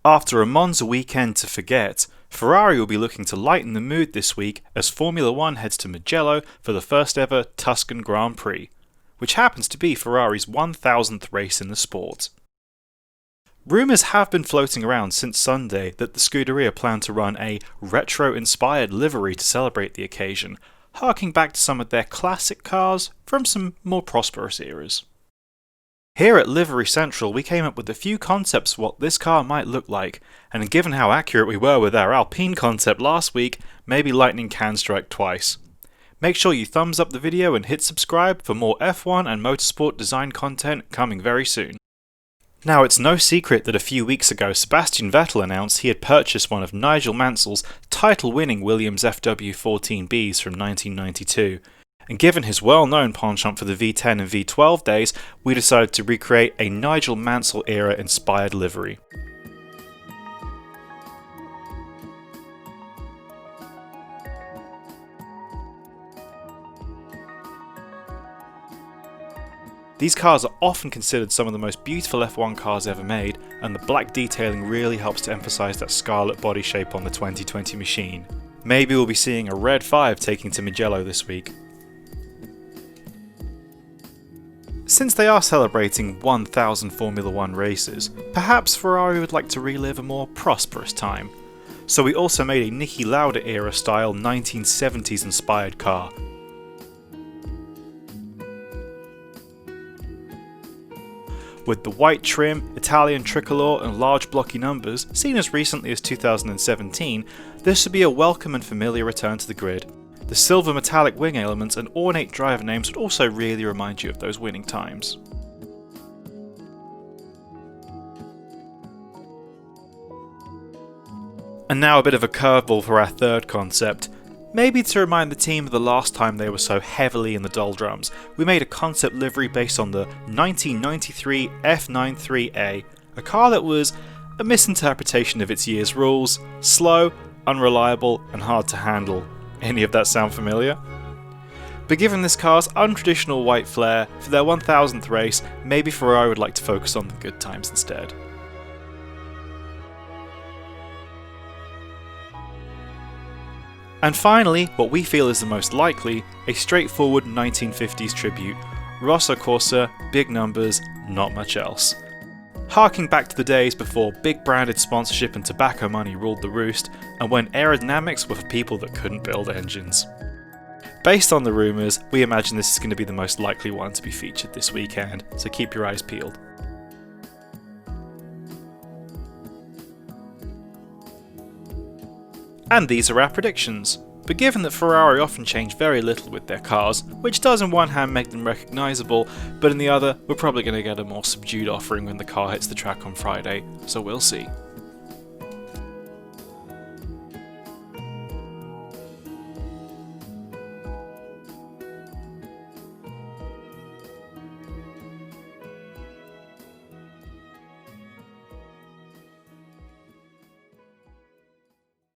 After a Monza weekend to forget, Ferrari will be looking to lighten the mood this week as Formula 1 heads to Mugello for the first ever Tuscan Grand Prix, which happens to be Ferrari's 1000th race in the sport. Rumours have been floating around since Sunday that the Scuderia plan to run a retro-inspired livery to celebrate the occasion, harking back to some of their classic cars from some more prosperous eras. Here at LiveryCentral, we came up with a few concepts of what this car might look like, and given how accurate we were with our Alpine concept last week, maybe lightning can strike twice. Make sure you thumbs up the video and hit subscribe for more F1 and motorsport design content coming very soon. Now, it's no secret that a few weeks ago Sebastian Vettel announced he had purchased one of Nigel Mansell's title-winning Williams FW14Bs from 1992. And given his well-known penchant for the V10 and V12 days, we decided to recreate a Nigel Mansell era inspired livery. These cars are often considered some of the most beautiful F1 cars ever made, and the black detailing really helps to emphasise that scarlet body shape on the 2020 machine. Maybe we'll be seeing a red 5 taking to Mugello this week. Since they are celebrating 1000 Formula 1 races, perhaps Ferrari would like to relive a more prosperous time. So we also made a Niki Lauda era style 1970s inspired car. With the white trim, Italian tricolour and large blocky numbers, seen as recently as 2017, this would be a welcome and familiar return to the grid. The silver metallic wing elements and ornate driver names would also really remind you of those winning times. And now a bit of a curveball for our third concept. Maybe to remind the team of the last time they were so heavily in the doldrums, we made a concept livery based on the 1993 F93A, a car that was a misinterpretation of its year's rules, slow, unreliable and hard to handle. Any of that sound familiar? But given this car's untraditional white flair, for their 1000th race, maybe Ferrari would like to focus on the good times instead. And finally, what we feel is the most likely, a straightforward 1950s tribute. Rosso Corsa, big numbers, not much else. Harking back to the days before big branded sponsorship and tobacco money ruled the roost, and when aerodynamics were for people that couldn't build engines. Based on the rumours, we imagine this is going to be the most likely one to be featured this weekend, so keep your eyes peeled. And these are our predictions. But given that Ferrari often change very little with their cars, which does in one hand make them recognisable, but in the other, we're probably going to get a more subdued offering when the car hits the track on Friday, so we'll see.